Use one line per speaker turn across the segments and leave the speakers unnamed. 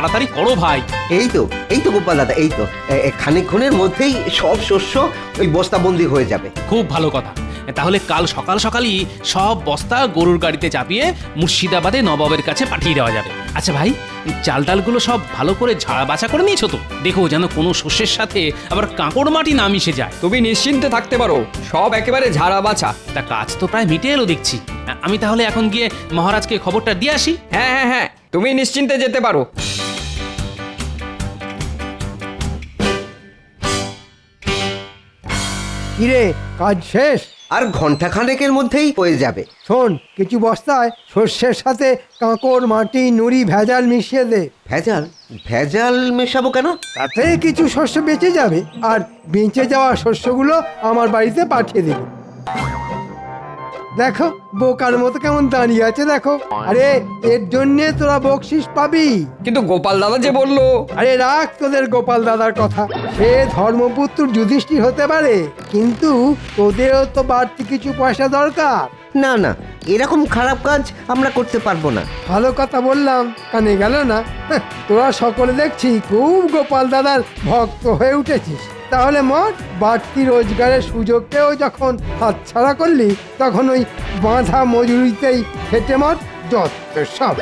তাড়াতাড়ি করো ভাই।
এই তো গোপাল দাদা, এই তো খানিকক্ষণের মধ্যেই সব শস্য ওই বস্তাবন্দি হয়ে যাবে।
খুব ভালো কথা। তাহলে কাল সকাল সকালই সব বস্তা গরুর গাড়িতে চাপিয়ে মুর্শিদাবাদে নবাবের কাছে পাঠিয়ে দেওয়া যাবে। আচ্ছা ভাই, চাল ডালগুলো সব ভালো করে ঝাড়া বাছা করে নিয়েছো তো? দেখো যেন কোনো শস্যের সাথে আবার কাঁকড় মাটি না মিশে যায়।
তুমি নিশ্চিন্তে থাকতে পারো, সব একেবারে ঝাড়া বাছা।
তা কাজ তো প্রায় মিটে এলো দেখছি। আমি তাহলে এখন গিয়ে মহারাজকে খবরটা দিয়ে আসি।
হ্যাঁ হ্যাঁ হ্যাঁ, তুমি নিশ্চিন্তে যেতে পারো।
কিরে, কাজ শেষ?
আর ঘন্টা খানেকের মধ্যেই হয়ে যাবে।
শোন, কিছু বস্তায় শস্যের সাথে কাঁকড় মাটি নুড়ি ভেজাল মিশিয়ে দে।
ভেজাল? ভেজাল মেশাবো কেন?
তাতে কিছু শস্য বেঁচে যাবে, আর বেঁচে যাওয়া শস্যগুলো আমার বাড়িতে পাঠিয়ে দেবে। দেখো বোকার মতো কেমন দাঁড়িয়ে আছে দেখো। আরে এর জন্যে তোরা বকশিস পাবি।
কিন্তু গোপাল দাদা যে বললো।
আরে রাখ তোদের গোপাল দাদার কথা। সে ধর্মপুত্র যুধিষ্ঠির হতে পারে, কিন্তু তোদেরও তো বাড়তি কিছু পয়সা দরকার।
না না, এরকম খারাপ কাজ আমরা করতে পারবো না।
ভালো কথা বললাম, কানে গেল না? তোরা সকলে দেখছি খুব গোপাল দাদার ভক্ত হয়ে উঠেছিস। তাহলে মোট বাড়তি রোজগারের সুযোগকেও যখন হাতছাড়া করলি, তখন ওই বাঁধা মজুরিতেই খেটে মর যত সব।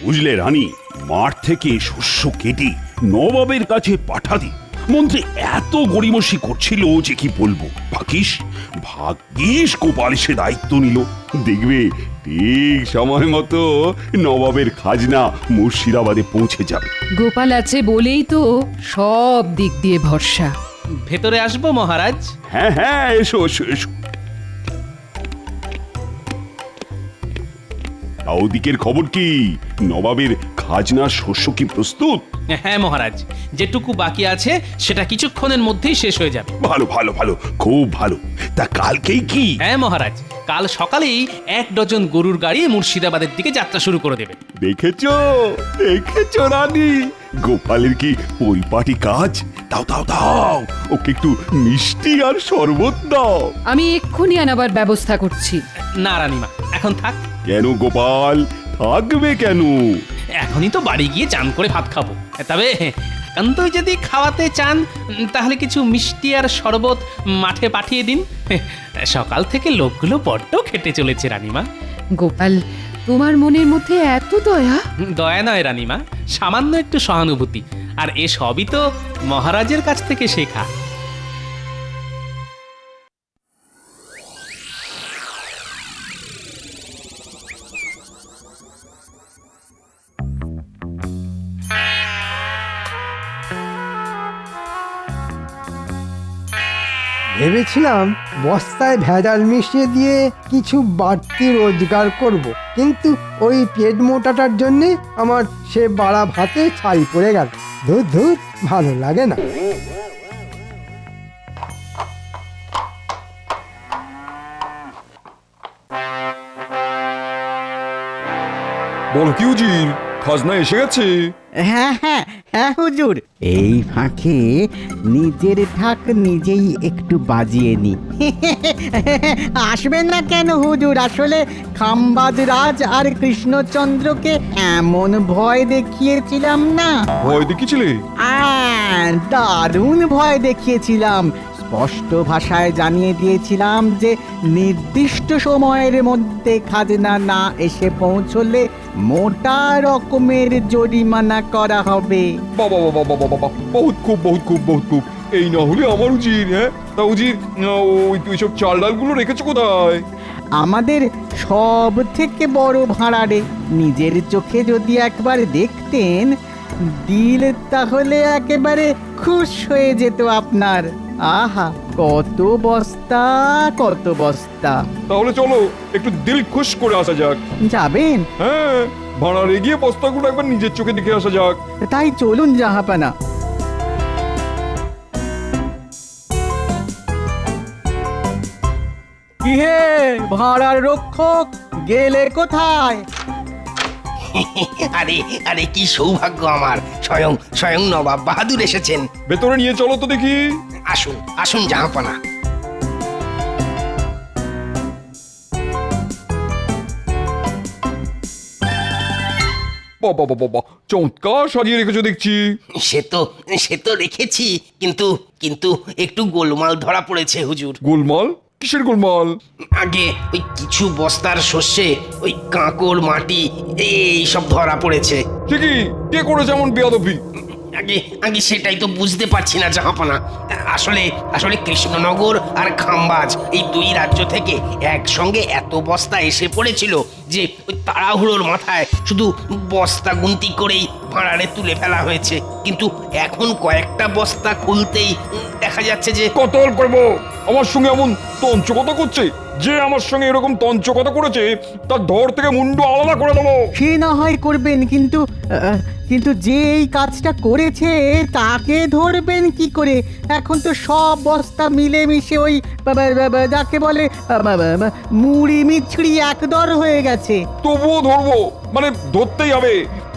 বুঝলে রানী, মাঠ থেকে শস্য কেটে নবাবের কাছে পাঠাতে মন্ত্রী এত গড়িমসি করছিল যে কি বলবো। ভাগ্যিস গোপাল সে দায়িত্ব নিল। দেখবে ঠিক সময় মতো নবাবের খাজনা মুর্শিদাবাদে পৌঁছে যাবে।
গোপাল আছে বলেই তো সব দিক দিয়ে ভরসা।
ভেতরে আসবো মহারাজ?
হ্যাঁ হ্যাঁ, এসো এসো এসো। ওদিকের খবর কি? নবাবের খাজনার শস্য কি প্রস্তুত?
হ্যাঁ মহারাজ, যেটুকু বাকি আছে সেটা কিছুক্ষণের মধ্যেই শেষ হয়ে যাবে।
ভালো ভালো ভালো, খুব ভালো। তা কালকেই কি?
হ্যাঁ মহারাজ, কাল সকালেই 1 ডজন গরুর গাড়ি মুর্শিদাবাদের দিকে যাত্রা শুরু করে দেবে।
দেখেছো দেখেছো রানী, গোপালের কি পরিপাটি কাজ। দাও দাও দাও, ওকে একটু মিষ্টি আর শরবত দাও।
আমি এক্ষুনি আনাবার ব্যবস্থা করছি।
না রানীমা, এখন থাক।
কেন গোপাল, থাকবে কেন?
এখনই তো বাড়ি গিয়ে চান করে ভাত খাবো। তবে একান্তই যদি খাওয়াতে চান, তাহলে কিছু মিষ্টি আর শরবত মাঠে পাঠিয়ে দিন। সকাল থেকে লোকগুলো বড্ড খেটে চলেছে রানীমা।
গোপাল, তোমার মনের মধ্যে এত দয়া?
দয়া নয় রানীমা, সামান্য একটু সহানুভূতি। আর এ সবই তো মহারাজের কাছ থেকে শেখা।
ভেবেছিলাম বস্তায় ভেজাল মিশিয়ে দিয়ে কিছু বাড়তি রোজগার করব, কিন্তু ওই পেট মোটাটার জন্যে আমার সে বাড়া ভাতে ছাই পড়ে গেল। ধুর ধুর, ভালো লাগে না।
বলো কি উজির, খাজনা এসে গেছে?
হ্যাঁ হ্যাঁ হ্যাঁ হুজুর, এই ফাঁকে নিজের ঢাক নিজেই একটু বাজিয়ে নি। আসবেন না কেন হুজুর? আসলে খাম্বাজ রাজ আর কৃষ্ণচন্দ্রকে এমন ভয় দেখিয়েছিলাম না।
ভয় দেখিয়েছিলে?
দারুণ ভয় দেখিয়েছিলাম। স্পষ্ট ভাষায় জানিয়ে দিয়েছিলাম যে নির্দিষ্ট সময়ের মধ্যে খাজনা না এসে পৌঁছলে মোটা রকমের জরিমানা করা হবে।
বাবা বাবা বাবা বাবা, বহুত খুব বহুত খুব বহুত খুব। এই না হলে আমার উজির। হ্যাঁ তা উজির, ওই সব চাল ডালগুলো রেখেছো কোথায়?
আমাদের সব থেকে বড় ভাড়ারে, নিজের চোখে যদি একবার দেখতেন দিল, তাহলে একেবারে খুশ হয়ে যেত আপনার। আহা, কত বস্তা কত বস্তা।
তাহলে চলো একটু দিল খুশ করে আসা যাক।
যাবেন?
হ্যাঁ, ভাড়া রেগিয়ে বস্তাগুলো একবার নিজের চোখে দেখে আসা যাক।
তাই চলুন জাহাপানা। কি হে ভাড়ার রক্ষক, গেলে কোথায়?
আরে আরে, কি সৌভাগ্য আমার! স্বয়ং স্বয়ং নবাব বাহাদুর এসেছেন।
ভেতরে নিয়ে চলো তো দেখি।
আসুন আসুন জাহাপনা।
বাবা বাবা বাবা, চমৎকার সাজিয়ে রেখেছো দেখছি।
সে তো রেখেছি, কিন্তু কিন্তু একটু গোলমাল ধরা পড়েছে হুজুর।
গোলমাল? কিসের গোলমাল?
আগে ওই কিছু বস্তার শস্যে ওই কাঁকড় মাটি এই সব ধরা পড়েছে।
সে কি, কে করেছে এমন বেয়াদবি?
আগে আগে সেটাই তো বুঝতে পারছি না জাহাপানা। আসলে আসলে কৃষ্ণনগর আর খাম্বাজ এই দুই রাজ্য থেকে একসঙ্গে এত বস্তা এসে পড়েছিল যে ওই তাড়াহুড়োর মাথায় শুধু বস্তা গুনতি করেই ভাঁড়ারে তুলে ফেলা হয়েছে। কিন্তু এখন কয়েকটা বস্তা খুলতেই দেখা যাচ্ছে যে
কতল করবো? আমার সঙ্গে এমন তঞ্চকতা করছে, যে আমার সঙ্গে এরকম তঞ্চকতা করেছে তার ধর থেকে মুন্ডু আলাদা করে দেবো।
সে না হয় করবেন, কিন্তু কিন্তু যে এই কাজটা করেছে তাকে ধরবেন কি করে? এখন তো সব বস্তা মিলেমিশে ওই যাকে বলে মুড়ি মিছড়ি একদর হয়ে গেছে।
তবুও ধরবো, মানে ধরতেই হবে।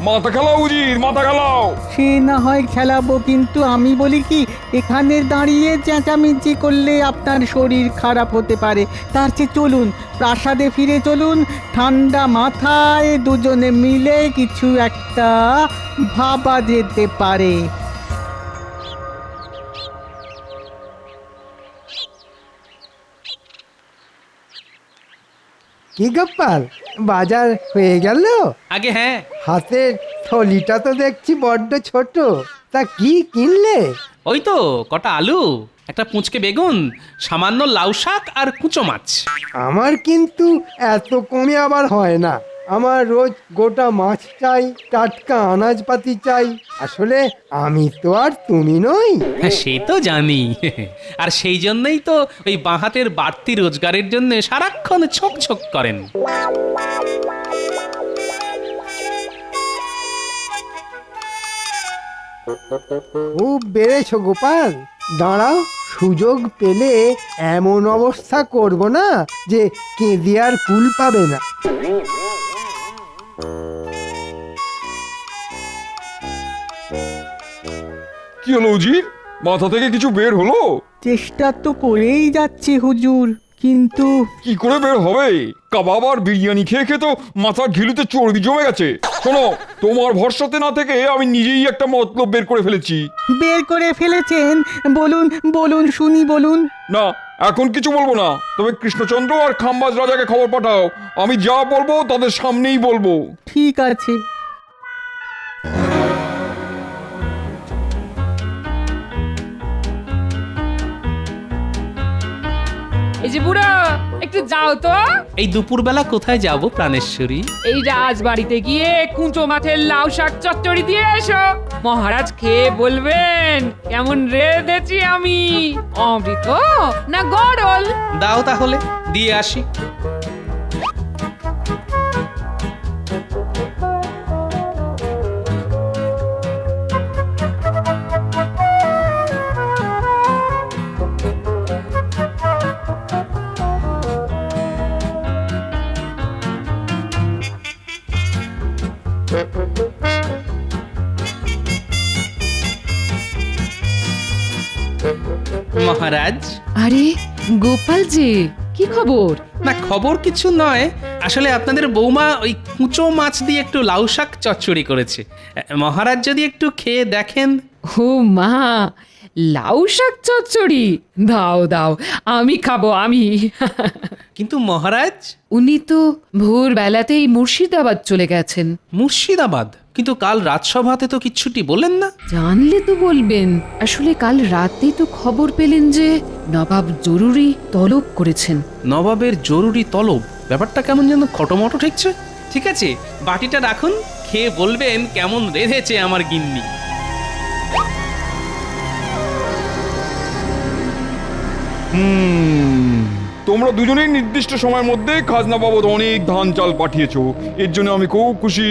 মাথা খেলাও উজির, মাথা খেলাও।
সে না হয় খেলাবো, কিন্তু আমি বলি কি, এখানে দাঁড়িয়ে চেঁচামেচি করলে আপনার শরীর খারাপ হতে পারে। তার চেয়ে চলুন প্রাসাদে ফিরে চলুন, ঠান্ডা মাথায় দুজনে মিলে কিছু একটা ভাবা যেতে পারে।
কি গোপাল, বাজার হয়ে গেল?
আগে হ্যাঁ,
হাতের থলিটা তো দেখছি বড্ড ছোট, তা কি কিনলে?
ওই তো কটা আলু, একটা পুঁচকে বেগুন, সামান্য লাউ শাক আর কুচো মাছ।
আমার কিন্তু এত কমে আবার হয় না। আমার রোজ গোটা মাছ চাই, টাটকা আনাজপাতি চাই। আসলে আমি তো আর তুমি নই।
হ্যাঁ, সে তো জানি। আর সেই জন্যই তো ওই বাঁ হাতের বাড়তি রোজগারের জন্য সারাক্ষণ ছোক ছোক করেন।
খুব বেড়েছো গোপাল, দাঁড়াও, সুযোগ পেলে এমন অবস্থা করব না যে কেঁদে আর কুল পাবে না।
কি হলো উজির, মাথা থেকে কিছু বের হলো?
চেষ্টা তো করেই যাচ্ছি হুজুর, কিন্তু
কি করে বের হবে? কাবাব আর বিরিয়ানি খেয়ে খেয়ে তো মাথার ঘিলুতে চর্বি জমে গেছে। শোনো, তোমার ভরসাতে না থেকে আমি নিজেই একটা মতলব বের করে ফেলেছি।
বের করে ফেলেছেন? বলুন বলুন শুনি, বলুন।
না, এখন কিছু বলবো না, তবে কৃষ্ণচন্দ্র আর খাম্বাজ রাজাকে খবর পাঠাও। আমি যা বলবো তাদের সামনেই বলবো।
ঠিক আছে।
এই যে বুড়ো, একটু যাও তো।
এই দুপুরবেলা কোথায় যাব প্রাণেশ্বরী?
এই রাজবাড়িতে গিয়ে কুঁচো মাছের লাউ শাক চচ্চড়ি দিয়ে এসো। মহারাজ খেয়ে বলবেন কেমন রেঁধেছি আমি, অমৃত না গড়ল।
দাও তাহলে, দিয়ে আসি। মহারাজ।
আরে গোপাল যে, কি খবর?
না, খবর কিছু নয়, আসলে আপনাদের বৌমা ওই কুঁচো মাছ দিয়ে একটু লাউ শাক চচ্চড়ি করেছে। মহারাজ যদি একটু খেয়ে দেখেন।
ও মা, লাউ শাক চচ্চড়ি? দাও দাও, আমি খাবো, আমি।
কিন্তু মহারাজ।
উনি তো ভোরবেলাতেই মুর্শিদাবাদ চলে গেছেন।
মুর্শিদাবাদ? কিন্তু কাল রাজসভাতে তো কিচ্ছুটি বলেন না।
জানলে তো বলবেন। আসলে কাল রাতেই তো খবর পেলেন যে নবাব জরুরি তলব করেছেন।
নবাবের জরুরি তলব? ব্যাপারটা কেমন যেন খটোমটো ঠেকছে। ঠিক আছে, বাটিটা রাখুন, খেয়ে বলবেন কেমন রেঁধেছে আমার গিন্নি।
তোমরা দুজনেই নির্দিষ্ট সময়ের মধ্যে খাজনা বাবদ অনেক ধান চাল পাঠিয়েছো, এর জন্য আমি খুব খুশি।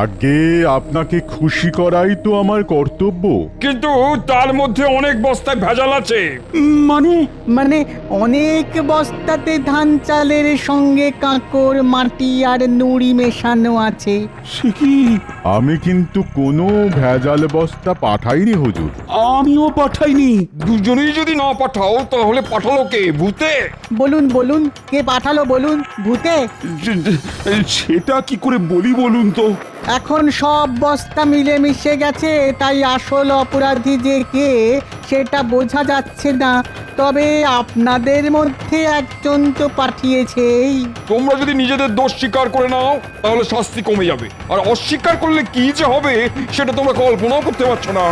আগে আপনাকে খুশি করাই তো আমার কর্তব্য।
কিন্তু তার মধ্যে অনেক বস্তায় ভেজাল আছে।
মানে অনেক বস্তাতে ধান চালের সঙ্গে কাঁকড় মাটি আর নুড়ি মেশানো আছে।
সে কি? আমি কিন্তু কোনো ভেজাল বস্তা পাঠাইনি হুজুর।
আমিও পাঠাইনি।
দুজনেই যদি না পাঠাও তাহলে পাঠালো কে? ভূতে?
বলুন বলুন, কে পাঠালো বলুন? ভূতে?
সেটা কি করে বলি বলুন তো?
এখন সব বস্তা মিলেমিশে গেছে, তাই আসল অপরাধী যে কে সেটা বোঝা যাচ্ছে না। তবে আপনাদের মধ্যে একজন তো পাঠিয়েছেই।
তোমরা যদি নিজেদের দোষ স্বীকার করে নাও তাহলে শাস্তি কমে যাবে, আর অস্বীকার করলে কি যে হবে সেটা তোমরা কল্পনাও করতে পারছো না।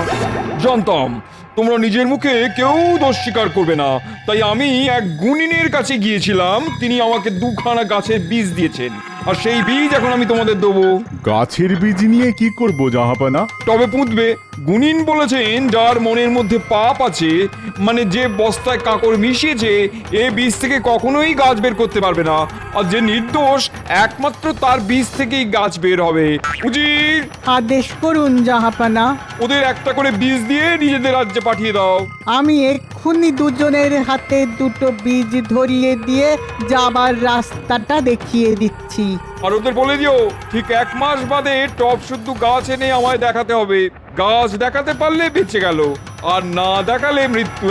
জানতাম তোমরা নিজের মুখে কেউ দোষ স্বীকার করবে না, তাই আমি এক গুণিনের কাছে গিয়েছিলাম। তিনি আমাকে দুখানা গাছের বীজ দিয়েছেন, আর সেই বীজ এখন আমি তোমাদের দেবো।
গাছের বীজ নিয়ে কি করব জাহাপানা?
তবে পুঁতবে। গুণিন বলেছেন যার মনের মধ্যে পাপ আছে, মানে যে বস্তায় কাকড় মিশিয়েছে, এ বীজ থেকে কখনোই গাছ বের করতে পারবে না। আর যে নির্দোষ, একমাত্র তার বীজ থেকেই গাছ বের হবে। উজির,
আদেশ করুন জাহাপানা।
ওদের একটা করে বীজ দিয়ে নিজেদের রাজ্যে পাঠিয়ে দাও।
আমি এক্ষুনি দুজনের হাতে দুটো বীজ ধরিয়ে দিয়ে যাবার রাস্তাটা দেখিয়ে দিচ্ছি।
আর ওদের বলে দিও ঠিক 1 মাস বাদে টব শুদ্ধ গাছ এনে আমায় দেখাতে হবে। গাছ দেখাতে পারলে বেঁচে গেল, আর না দেখালে মৃত্যু।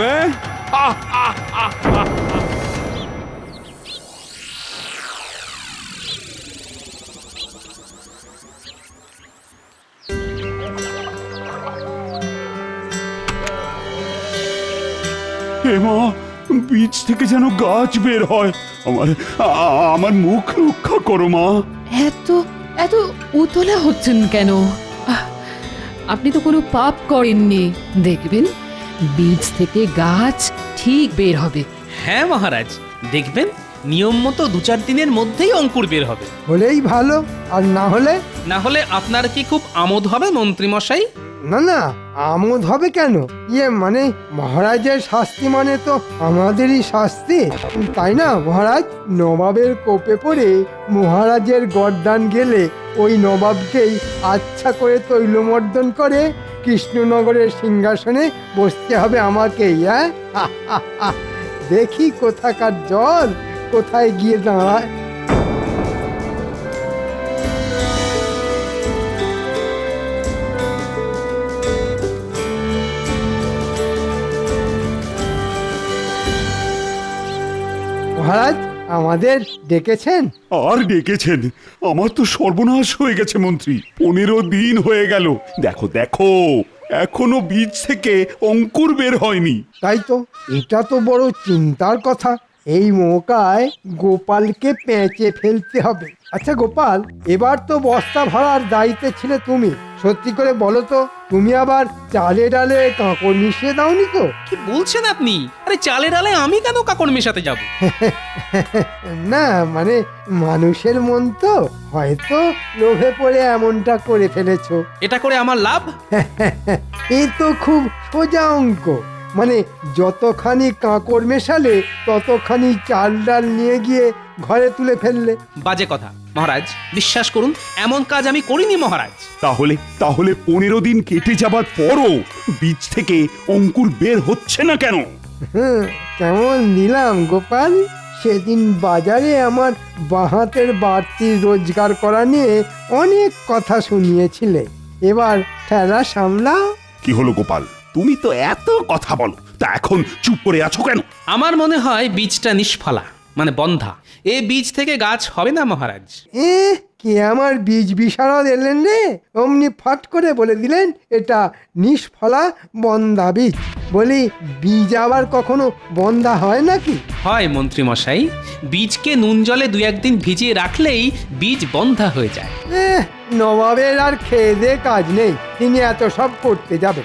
মা, বীজ থেকে যেন গাছ বের হয়। আমার মুখ রক্ষা করো মা।
এত এত উতলা হচ্ছেন কেন? আহ, আপনি তো কোনো পাপ করেননি। দেখবেন বীজ থেকে গাছ ঠিক বের হবে।
হ্যাঁ মহারাজ, দেখবেন নিয়ম মতো 2-4 দিনের মধ্যেই অঙ্কুর বের হবে।
হলেই ভালো, আর না হলে?
না হলে আপনার কি খুব আমোদ হবে মন্ত্রী মশাই?
না না, আমোদ হবে কেন? মানে মহারাজের শাস্তি মানে তো আমাদেরই শাস্তি, তাই না মহারাজ? নবাবের কোপে পড়ে মহারাজের গর্দান গেলে ওই নবাবকেই আচ্ছা করে তৈলমর্দন করে কৃষ্ণনগরের সিংহাসনে বসতে হবে আমাকেই। হ্যাঁ, দেখি কোথাকার জল কোথায় গিয়ে দাঁড়ায়। মহারাজ, আমাদের ডেকেছেন?
আর ডেকেছেন? আমার তো সর্বনাশ হয়ে গেছে মন্ত্রী। 15 দিন হয়ে গেল। দেখো দেখো, এখনো বীজ থেকে অঙ্কুর বের হয়নি।
তাই তো, এটা তো বড় চিন্তার কথা। এই মৌকায় গোপালকে পেঁচে ফেলতে হবে। আচ্ছা গোপাল, এবার তো বস্তা ভরার দায়িত্বে ছিলে তুমি। সত্যি করে বলো তো, তুমি আবার চালে ডালে কাঁকড় মিশিয়ে দাওনি তো?
কি বলছেন আপনি? আরে চালে ডালে আমি কেন কাকড় মেশাতে যাব?
না মানে মানুষের মন তো, হয়তো লোভে পড়ে এমনটা করে ফেলেছো।
এটা করে আমার লাভ?
এ তো খুব সোজা অঙ্ক। মানে যতখানি কাঁকড় মেশালে ততখানি চাল ডাল নিয়ে গিয়ে ঘরে তুলে ফেললে।
বাজে কথা মহারাজ, বিশ্বাস করুন এমন কাজ আমি করিনি মহারাজ।
তাহলে 15 দিন কেটে যাবার পরও বীজ থেকে অঙ্কুর বের হচ্ছে না কেন?
কেমন নিলাম গোপাল? সেদিন বাজারে আমার বাহাতের বাড়তি রোজগার করা নিয়ে অনেক কথা শুনিয়েছিলে। এবার ঠেলা সামলাও।
কি হলো গোপাল, তুমি তো এত কথা বলো, তা এখন চুপ করে আছো কেন?
আমার মনে হয় বীজটা নিষ্ফলা, মানে বন্ধা। এ বীজ থেকে গাছ হবে না মহারাজ।
কে আমার বীজ বিশারদ এলেন রে? অমনি ফট করে বলে দিলেন এটা নিষ্ফলা বন্ধা বীজ। বলি, বীজ আবার কখনো বন্ধা হয় নাকি?
হয় মন্ত্রী মশাই, বীজকে নুন জলে 2-1 দিন ভিজিয়ে রাখলেই বীজ বন্ধা হয়ে যায়।
নবাবের আর খেয়ে দে কাজ নেই, তিনি এত সব করতে যাবে।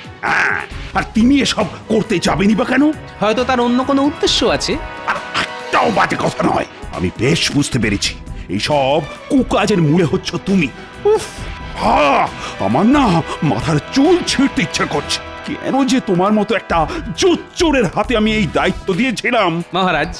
আর তিনি এসব করতে যাবেনি বা কেন?
হয়তো তার অন্য কোনো উদ্দেশ্য আছে।
আর একটাও বাজে কথা নয়, আমি বেশ বুঝতে পেরেছি এইসব কুকাজের মূলে হচ্ছ তুমি। উফ, আমার না মাথার চুল ছিঁড়তে ইচ্ছা করছে। কেন যে তোমার মতো একটা জোচ্চোরের হাতে আমি এই দায়িত্ব দিয়েছিলাম।
মহারাজ,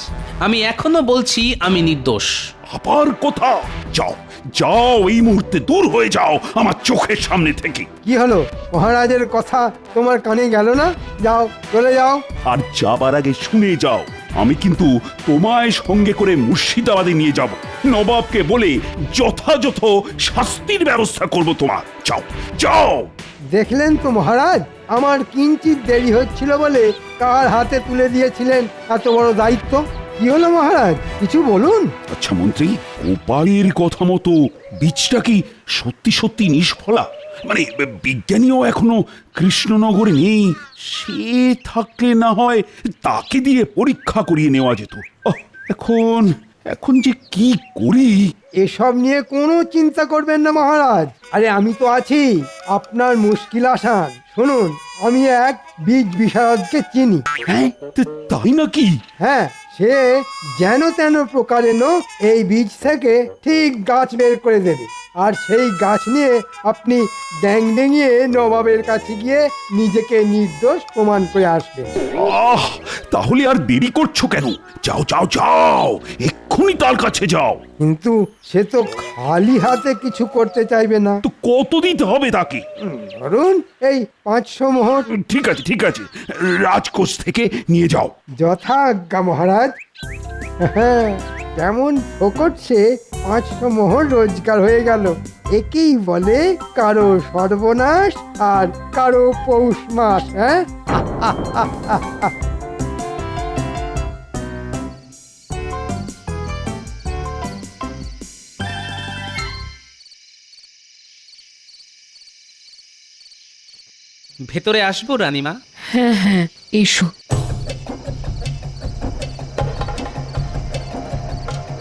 আমি এখনো বলছি আমি নির্দোষ।
আবার কথা? যাও যাও, এই মুহূর্তে দূর হয়ে যাও আমার চোখের সামনে থেকে।
কি হলো, মহারাজের কথা তোমার কানে গেল না? যাও, চলে যাও।
আর যাবার আগে শুনে যাও, আমি কিন্তু তোমায় সঙ্গে করে মুর্শিদাবাদে নিয়ে যাব। নবাবকে বলে যথাযথ শাস্তির ব্যবস্থা করব তোমার। যাও যাও।
দেখলেন তো মহারাজ, আমার কিঞ্চিত দেরি হচ্ছিল বলে কার হাতে তুলে দিয়েছিলেন এত বড় দায়িত্ব। কি হলো মহারাজ, কিছু বলুন।
আচ্ছা মন্ত্রী, গোপালের কথা মতো বীজটা কি সত্যি সত্যি নিষ্ফলা? মানে বিজ্ঞানীও এখনো কৃষ্ণনগরে নেই। সে থাকলে না হয় তাকে দিয়ে পরীক্ষা করিয়ে নেওয়া যেত। এখন এখন যে কি করি?
এসব নিয়ে কোনো চিন্তা করবেন না মহারাজ, আরে আমি তো আছি, আপনার মুশকিল আসান। শুনুন, আমি এক বীজ বিশারদকে চিনি।
হ্যাঁ, তাই নাকি?
হ্যাঁ, সে যেন তেন প্রকারেণ এই বীজ থেকে ঠিক গাছ বের করে দেবে, আর সেই গাছ নিয়ে আপনি ড্যাং ডেঙিয়ে নবাবের কাছে গিয়ে নিজেকে নির্দোষ প্রমাণ করে আসবেন।
আহ, তাহলে আর দেরি করছো কেন? যাও যাও যাও, এক্ষুনি তার কাছে যাও।
কিন্তু সে তো খালি হাতে কিছু করতে চাইবে না।
তো কত দিতে হবে তাকে?
ধরুন এই 500 মোহর।
ঠিক আছে ঠিক আছে, রাজকোষ থেকে নিয়ে যাও।
যথাজ্ঞা মহারাজ। হ্যাঁ, কেমন ফোকটছে 500 মোহর রোজগার হয়ে গেল। একেই বলে কারো সর্বনাশ আর কারো পৌষ মাস। হ্যাঁ,
ভেতরে আসবো রানীমা?
হ্যাঁ হ্যাঁ, এসো।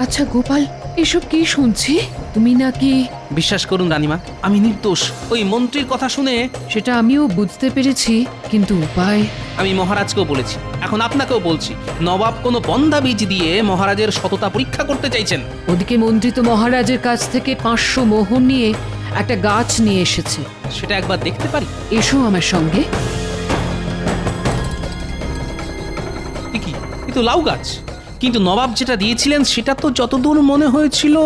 আচ্ছা গোপাল, এসব কি শুনছি? তুমি নাকি?
বিশ্বাস করুন রানীমা, আমি নির্দোষ। ওই মন্ত্রীর কথা শুনে
সেটা আমিও বুঝতে পেরেছি, কিন্তু উপায়?
আমি মহারাজকেও বলেছি, এখন আপনাকেও বলছি, নবাব কোনো বন্ধা বীজ দিয়ে মহারাজের সততা পরীক্ষা করতে চাইছেন।
ওদিকে মন্ত্রী তো মহারাজের কাছ থেকে 500 মোহর নিয়ে একটা গাছ নিয়ে এসেছে।
সেটা একবার দেখতে পারি?
এসো আমার সঙ্গে।
কি, এ তো লাউ গাছ। কিন্তু নবাব যেটা দিয়েছিলেন সেটা তো যতদূর মনে হয়েছিল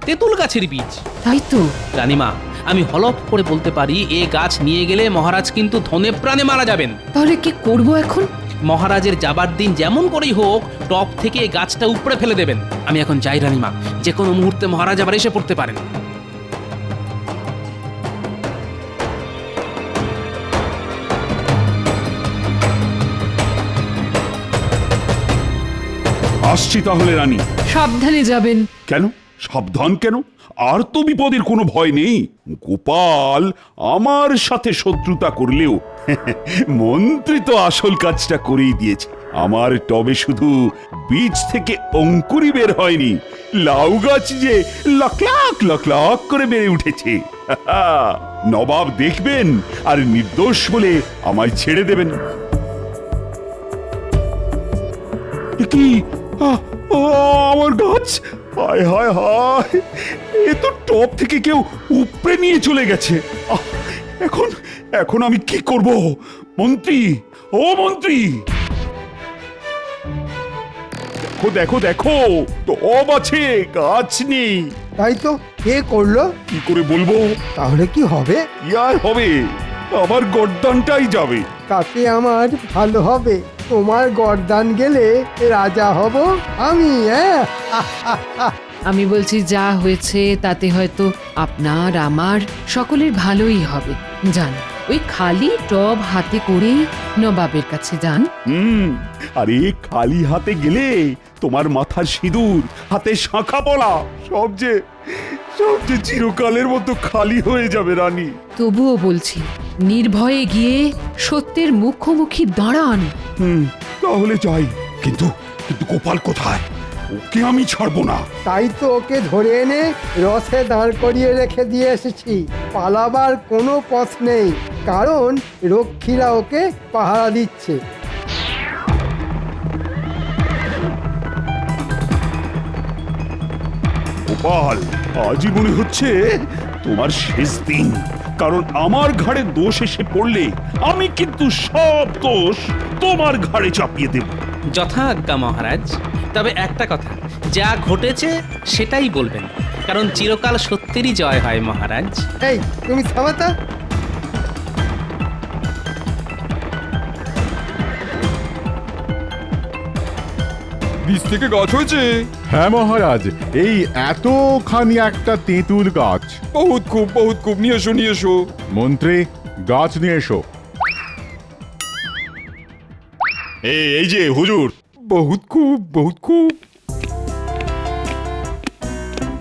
তেঁতুল গাছের বীজ।
তাই তো
রানীমা, আমি হলফ করে বলতে পারি এ গাছ নিয়ে গেলে মহারাজ কিন্তু ধনে প্রাণে মারা যাবেন।
তাহলে কি করব এখন?
মহারাজের যাবার দিন যেমন করেই হোক টপ থেকে এই গাছটা উপড়ে ফেলে দেবেন। আমি এখন যাই রানীমা, যে কোনো মুহূর্তে মহারাজ আবার এসে পড়তে পারেন।
আসছি তাহলে রানী।
সাবধানে যাবেন।
কেন সাবধান কেন? আর তো বিপদের কোনো ভয় নেই। গোপাল আমার সাথে শত্রুতা করলেও মন্ত্রী তো আসল কাজটা করেই দিয়েছে। আমার টবে শুধু বীজ থেকে অঙ্কুরই বের হয়নি, লাউ গাছ যে লাখ লাখ লাখ লাখ করে বেড়ে উঠেছে। নবাব দেখবেন আর নির্দোষ বলে আমায় ছেড়ে দেবেন। কি আমার গাছ! হায় হায় হায়, এ তো টপ থেকে কেউ উপড়ে নিয়ে চলে গেছে। এখন এখন আমি কি করব? মন্ত্রী, ও মন্ত্রী, দেখো দেখো দেখো, টব আছে, গাছ নেই।
তাই তো, কে করলো?
কি করে বলবো?
তাহলে কি হবে?
কি আর হবে, আমার গর্দানটাই যাবে।
তাতে আমার ভালো হবে, তোমার গর্দান গেলে রাজা হব আমি। হ্যাঁ,
আমি বলছি যা হয়েছে তাতে হয়তো আপনার আমার সকলের ভালোই হবে। যান, ওই খালি টব হাতে করেই নবাবের কাছে যান।
আরে খালি হাতে গেলে তোমার মাথার সিঁদুর, হাতে শাঁখা পলা সব যে চিরকালের মতো খালি হয়ে যাবে রানী।
তবুও বলছি, নির্ভয়ে গিয়ে সত্যের মুখোমুখি দাঁড়ান।
তাহলে যাই। কিন্তু কিন্তু গোপাল কোথায়? ওকে আমি ছাড়বো না।
তাই তো ওকে ধরে এনে রথে দাঁড় করিয়ে রেখে দিয়ে এসেছি। পালাবার কোনো পথ নেই, কারণ রক্ষীরা ওকে পাহারা দিচ্ছে।
গোপাল, আজই মনে হচ্ছে তোমার শেষ দিন, কারণ আমার ঘাড়ে দোষ এসে পড়লে আমি কিন্তু সব দোষ তোমার ঘাড়ে চাপিয়ে দেব।
যথাজ্ঞা মহারাজ। তবে একটা কথা, যা ঘটেছে সেটাই বলবেন, কারণ চিরকাল সত্যেরই জয় হয় মহারাজ।
এই তুমি থামাতা।
বীজ থেকে গাছ হয়েছে।
হ্যাঁ মহারাজ, এই এতখানি একটা তেঁতুল গাছ।
বহুত খুব নিয়ে এসো নিয়ে এসো।
মন্ত্রী, গাছ নিয়ে এসো।
এই যে হুজুর।
বহুত খুব বহুত খুব।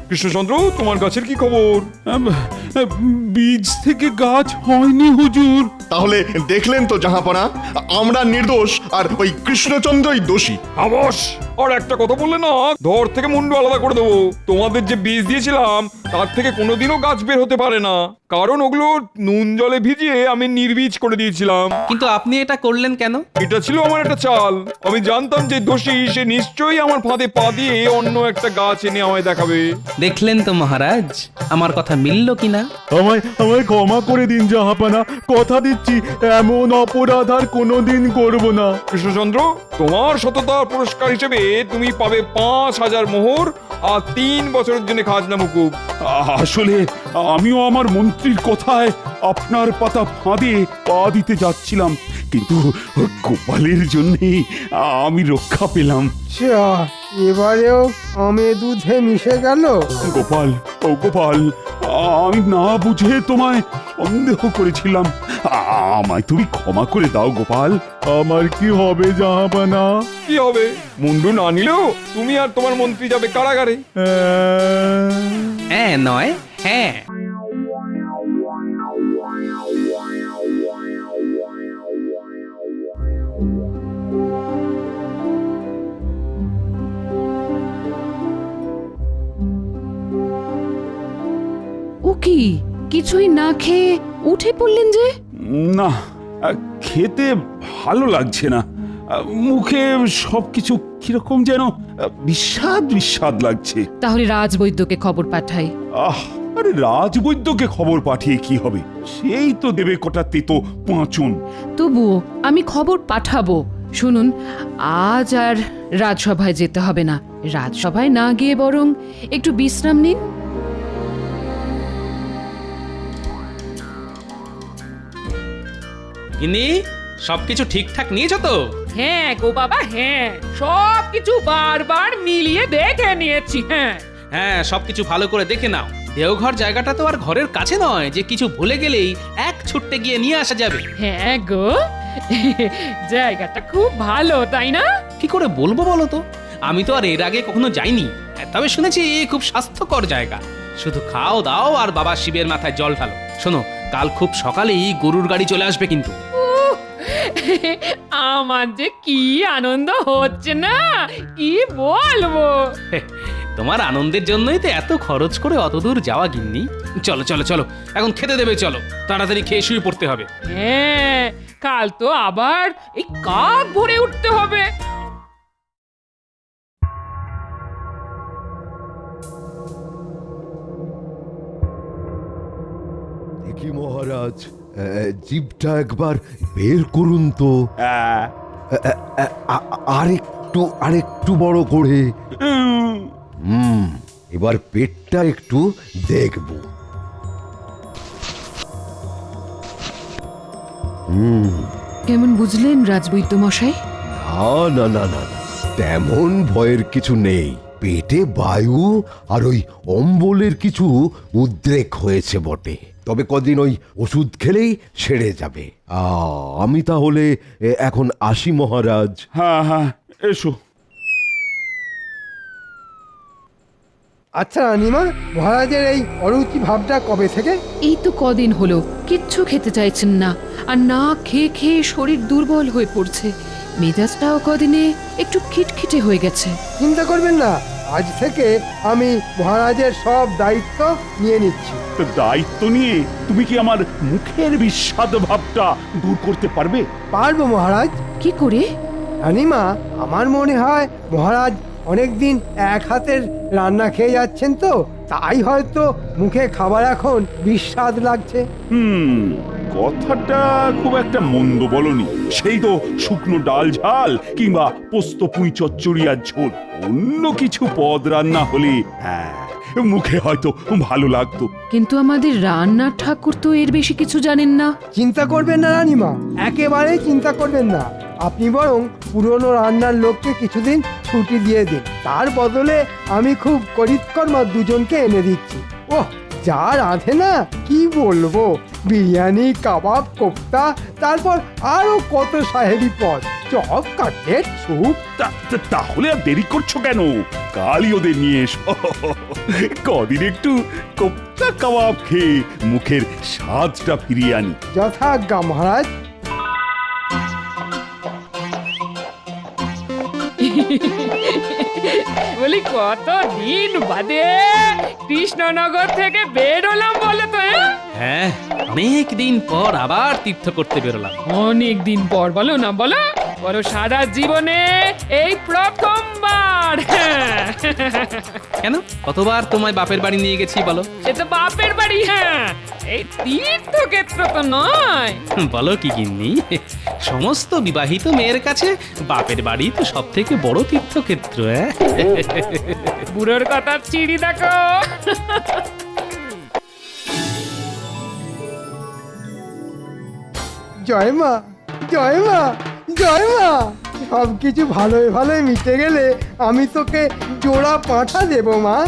কৃষ্ণচন্দ্র, তোমার গাছের কি খবর?
বীজ থেকে গাছ হয়নি হুজুর।
তাহলে দেখলেন তো জাহাপনা, আমরা নির্দোষ আর ওই কৃষ্ণচন্দ্রই দোষী।
আবস, আর একটা কথা বললে না ধর থেকে মুন্ডু আলাদা করে দেবো। তোমাদের যে বীজ দিয়েছিলাম তার থেকে কোনোদিনও গাছ বের হতে পারে না, কারণ ওগুলো নুন জলে ভিজিয়ে আমি নির্বীজ করে দিয়েছিলাম।
কিন্তু আপনি এটা করলেন কেন?
এটা ছিল আমার একটা চাল। আমি জানতাম যে দোষী সে নিশ্চয়ই আমার ফাঁদে পা দিয়ে অন্য একটা গাছ এনে আমায় দেখাবে।
দেখলেন তো মহারাজ, আমার কথা মিলল কিনা?
আমায় আমায় ক্ষমা করে দিন জাহাপানা, কথা দিচ্ছি এমন অপরাধ আর কোনোদিন করব না।
কৃষ্ণচন্দ্র, তোমার সততার পুরস্কার হিসেবে তুমি পাবে ৫,০০০ মোহর আর ৩ বছরের জন্য খাজনা মুকুব।
আসলে আমিও আমার মন্ত্রীর কথায় আপনার পাতা ফাঁদে পা দিতে যাচ্ছিলাম, কিন্তু গোপালের জন্যই আমি রক্ষা পেলাম।
যা, এবারেও আমে দুধে মিশে গেল।
গোপাল, ও গোপাল, আমি না বুঝে তোমায় সন্দেহ করেছিলাম। আমায় তুমি ক্ষমা করে দাও গোপাল।
আমার কি হবে জাহাপানা?
কি হবে? মুন্ডু না নিলেও তুমি আর তোমার মন্ত্রী যাবে কারাগারে।
হ্যাঁ নয় হ্যাঁ।
ও কি, কিছুই না খেয়ে উঠে পড়লেন যে?
না, খেতে ভালো লাগছে না, মুখে সবকিছু কিরকম যেন বিস্বাদ বিস্বাদ লাগছে।
তাহলে রাজবৈদ্যকে খবর পাঠাই।
আরে রাজবৈদ্যকে খবর পাঠিয়ে কি হবে? সেই তো দেবে কটা তেতো পাঁচন।
তবুও আমি খবর পাঠাবো। শুনুন, আজ আর রাজসভায় যেতে হবে না। রাজসভায় না গিয়ে বরং একটু বিশ্রাম নিন।
ইনি সবকিছু ঠিকঠাক নিয়েছো তো?
হ্যাঁ গো বাবা, হ্যাঁ, সব কিছু বারবার মিলিয়ে দেখে নিয়েছি। হ্যাঁ
হ্যাঁ, সবকিছু ভালো করে দেখে নাও। দেওঘর জায়গাটা তো আর ঘরের কাছে নয় যে কিছু ভুলে গেলেই এক ছুট্টে গিয়ে নিয়ে আসা যাবে।
হ্যাঁ গো, জায়গাটা খুব ভালো, তাই না?
কি করে বলবো বলো তো, আমি তো আর এর আগে কখনো যাইনি, তবে শুনেছি খুব স্বাস্থ্যকর জায়গা। শুধু খাও দাও আর বাবা শিবের মাথায় জল ঢালো। শোনো, কাল খুব সকালেই গরুর গাড়ি চলে আসবে কিন্তু।
আমার যে কি আনন্দ হচ্ছে না, কি বলবো।
তোমার আনন্দের জন্যই তো এত খরচ করে অত দূর যাওয়া গিন্নি। চলো চলো চলো, এখন খেতে দেবে, চলো তাড়াতাড়ি খেয়ে শুয়ে পড়তে হবে।
হ্যাঁ, কাল তো আবার এই কাক ভরে উঠতে হবে।
দেখি মহারাজ, জিভটা একবার বের করুন তো। আরেকটু বড় করে। এবার পেটটা একটু দেখব।
কেমন বুঝলেন রাজবৈদ্য মশাই?
না না না না, তেমন ভয়ের কিছু নেই। পেটে বায়ু আর ওই অম্বলের কিছু উদ্রেক হয়েছে বটে, তবে কদিন ওই ওষুধ খেলেই সেরে যাবে। আমি তাহলে এখন আসি মহারাজ।
হ্যাঁ হ্যাঁ, এসো।
আচ্ছা রানীমা, মহারাজের এই অরুচি ভাবটা কবে থেকে?
এই তো কদিন হলো, কিচ্ছু খেতে চাইছেন না, আর না খেয়ে খেয়ে শরীর দুর্বল হয়ে পড়ছে। মেজাজটাও কদিনে একটু খিটখিটে হয়ে গেছে।
চিন্তা করবেন না, আজ থেকে আমি মহারাজের সব দায়িত্ব নিয়ে নিচ্ছি।
তো দায়িত্ব নিয়ে তুমি কি আমার মুখের বিস্বাদ ভাবটা দূর করতে পারবে?
পারবো মহারাজ।
কি করে?
রানীমা, আমার মনে হয় মহারাজ অনেকদিন এক হাতের রান্না খেয়ে যাচ্ছেন তো, তাই হয়তো মুখে খাবার এখন বিস্বাদ লাগছে।
কথাটা খুব একটা মন্দ বলনি। সেই তো শুকনো ডাল ঝাল কিংবা পোস্ত পুঁই চচ্চড়ি আর ঝোল, অন্য কিছু পদ রান্না হলে হ্যাঁ মুখে হয়তো ভালো লাগতো।
কিন্তু আমাদের রান্নার ঠাকুর তো এর বেশি কিছু জানেন না।
চিন্তা করবেন না রানীমা, একেবারেই চিন্তা করবেন না। আপনি বরং পুরনো রান্নার লোককে কিছুদিন ছুটি দিয়ে দিন, তার বদলে আমি খুব করিতকর্মা দুজনকে এনে দিচ্ছি। ওহ, যা রাঁধে না কি বলবো, বিরিয়ানি, কাবাব, কোপ্তা, তারপর আরো কত সাহেবি পদ, চপ, কাটলেট, স্যুপ।
তাহলে আর দেরি করছো কেন? কালই ওদের নিয়ে এসো। কদিন একটু কোপ্তা কাবাব খেয়ে মুখের স্বাদটা ফিরিয়ে আনি।
যথাজ্ঞা মহারাজ।
বলি কত দিন বাদে কৃষ্ণনগর থেকে বেরোলাম বলে তো?
হ্যাঁ, অনেক দিন পর আবার তীর্থ করতে বেরোলাম।
অনেক দিন পর, বলো না বলো, বলো সারা জীবনে এই প্রথমবার।
কেন, কতবার তোমায় বাপের বাড়ি নিয়ে গেছি বলো?
সে তো বাপের বাড়ি, হ্যাঁ, এই তীর্থক্ষেত্র তো নয়।
বলো কি গিন্নি, সমস্ত বিবাহিত মেয়ের কাছে বাপের বাড়ি তো সব থেকে বড় তীর্থক্ষেত্র।
বুড়োর কথা চিড়ি দেখো।
জয় মা, জয় মা, জয় মা। সবকিছু ভালোই ভালোই মিটে গেলে আমি তোকে জোড়া পাঁঠা দেবো মা।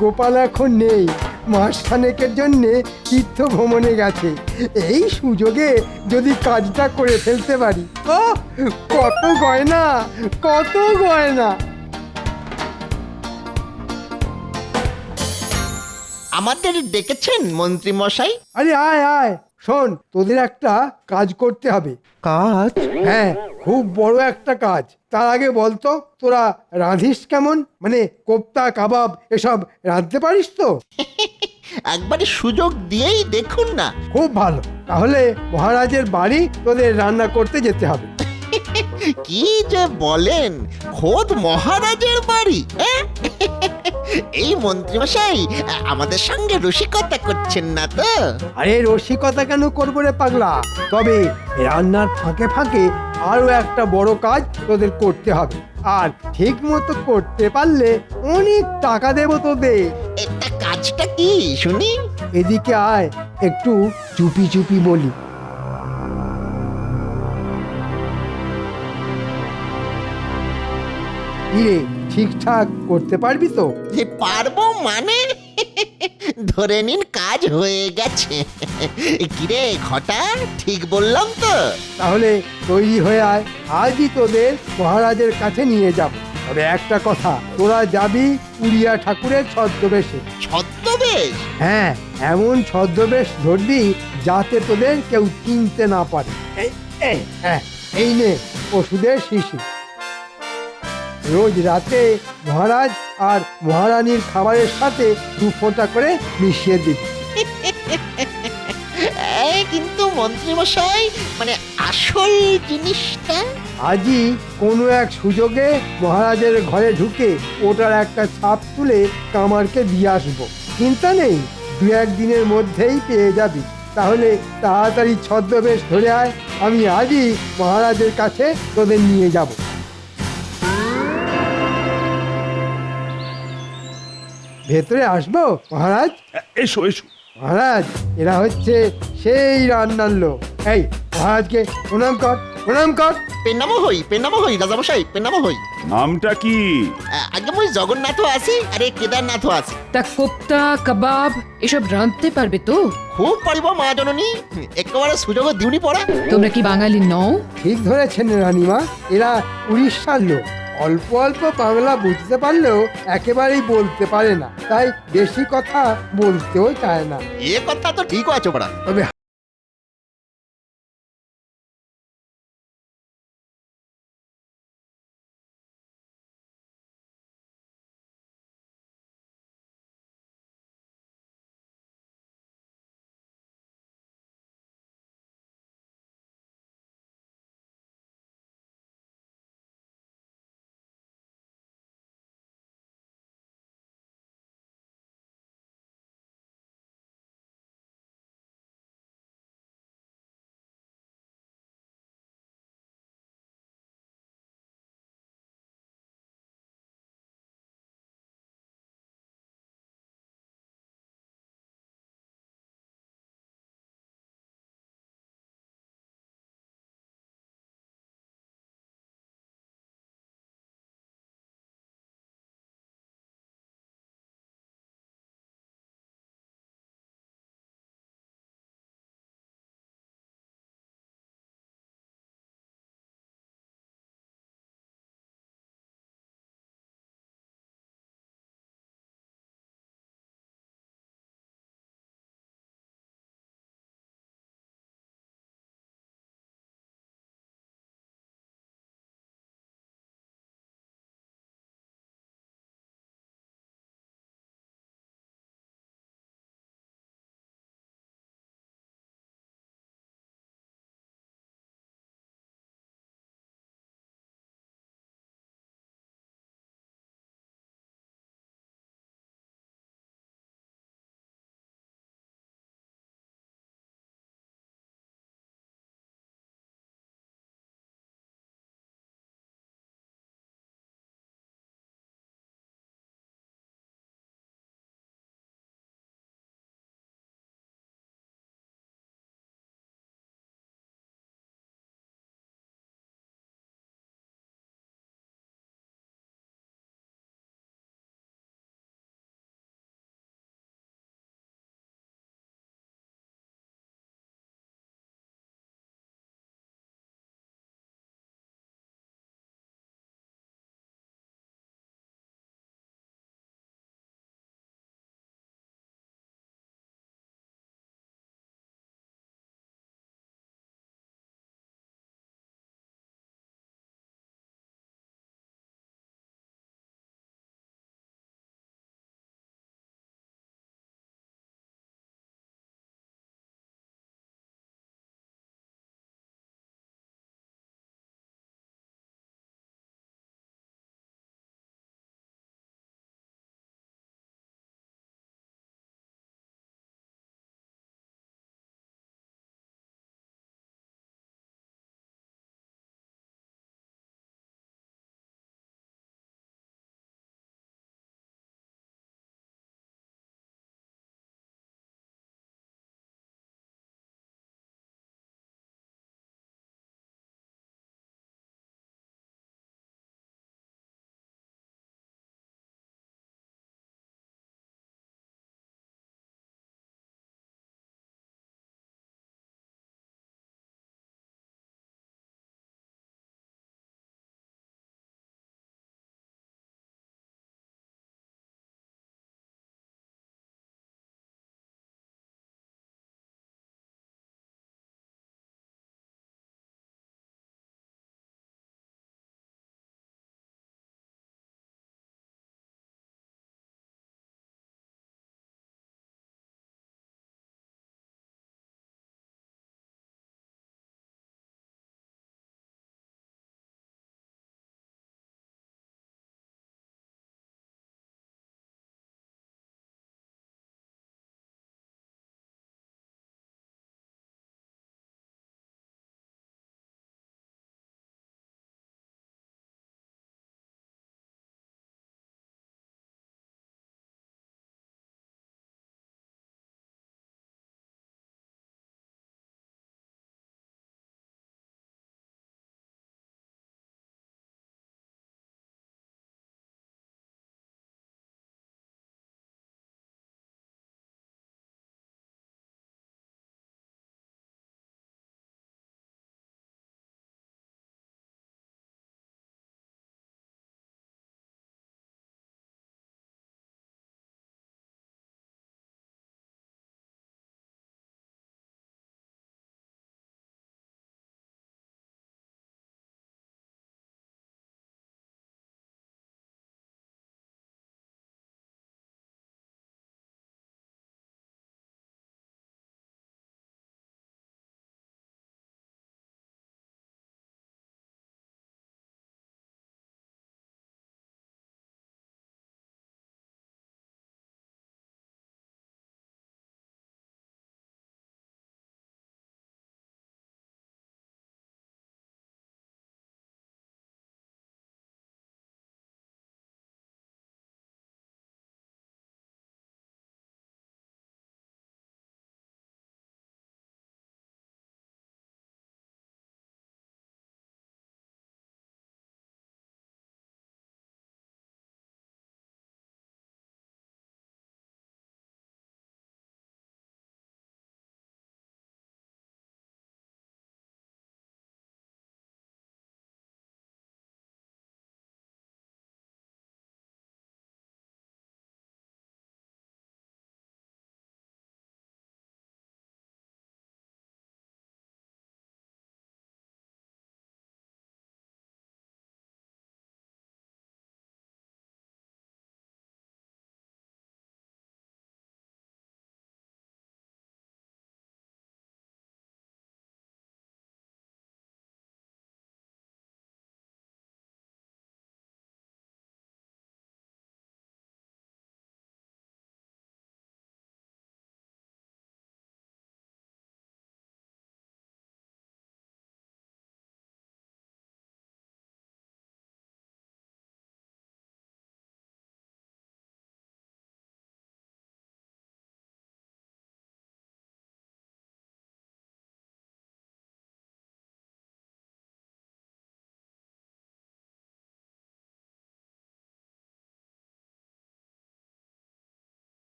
গোপাল এখন নেই, মাসখানেকের জন্যে তীর্থ ভ্রমণে গেছে। এই সুযোগে যদি কাজটা করে ফেলতে পারি, ও কত গয়না, কত গয়না।
আমাদের ডেকেছেন মন্ত্রী মশাই?
আরে আয় আয়, শোন, তোদের একটা কাজ করতে হবে।
কাজ?
হ্যাঁ, খুব বড় একটা কাজ। তার আগে বলতো, তোরা রাঁধিস কেমন? মানে কোপ্তা, কাবাব এসব রাঁধতে পারিস তো?
একবারে সুযোগ দিয়েই দেখুন না।
খুব ভালো, তাহলে মহারাজের বাড়ি তোদের রান্না করতে যেতে হবে।
কি যে বলেন, খোদ মহারাজের বাড়ি? এই মন্ত্রী মশাই আমাদের সঙ্গে রসিকতা করছেন না তো?
আরে রসিকতা কেন করবো রে পাগলা, তবে রান্নার ফাঁকে ফাঁকে আরো একটা বড় কাজ তোদের করতে হবে। আর ঠিক মতো করতে পারলে অনেক টাকা দেবো তোদের।
এটা কাজটা কি শুনি?
এদিকে আয়, একটু চুপি চুপি বলি। কিরে, ঠিকঠাক করতে পারবি তো?
যে পারবো মানে? ধরে নিন কাজ হয়ে গেছে। কিরে ঘটা, ঠিক বললাম তো?
তাহলে তৈরি হয়ে আয়, আজই তোদের মহারাজের কাছে নিয়ে যাব। তবে একটা কথা, তোরা যাবি উড়িয়া ঠাকুরের ছদ্মবেশে।
ছদ্মবেশ?
হ্যাঁ, এমন ছদ্মবেশ ধরবি যাতে তোদের কেউ চিনতে না পারে। এই নে ওষুধের শিশি। রোজ রাতে মহারাজ আর মহারানীর খাবারের সাথে 2 ফোঁটা করে মিশিয়ে দিবি।
কিন্তু মন্ত্রী মশাই, মানে আসল জিনিসটা?
আজই কোনো এক সুযোগে মহারাজের ঘরে ঢুকে ওটার একটা ছাপ তুলে কামারকে দিয়ে আসবো। চিন্তা নেই, 2-1 দিনের মধ্যেই পেয়ে যাবি। তাহলে তাড়াতাড়ি ছদ্মবেশ ধরে আয়, আমি আজই মহারাজের কাছে তোদের নিয়ে যাব। ভেতরে আসবো মহারাজ?
এসো এসো।
মহারাজ, এরা হচ্ছে সেই রান্নার লোক। এই মহারাজকে প্রণাম কর, প্রণাম কর।
পেনামো হই রাজামশাই, পেনামো হই।
নামটা কি?
আগে মই জগন্নাথও আছি, আরে কেদারনাথও আছি।
তা কোপ্তা, কাবাব এসব রাঁধতে পারবে তো?
খুব পারিব মা জননী, একেবারে সুযোগ দিউনি পড়া।
তোমরা কি বাঙালি নও?
ঠিক ধরেছেন রানীমা, এরা উড়িষ্যার লোক। অল্প অল্প বাংলা বুঝতে পারলেও একেবারেই বলতে পারে না, তাই বেশি কথা বলতেও চায় না।
এ কথা তো ঠিক আছে পড়া।
তবে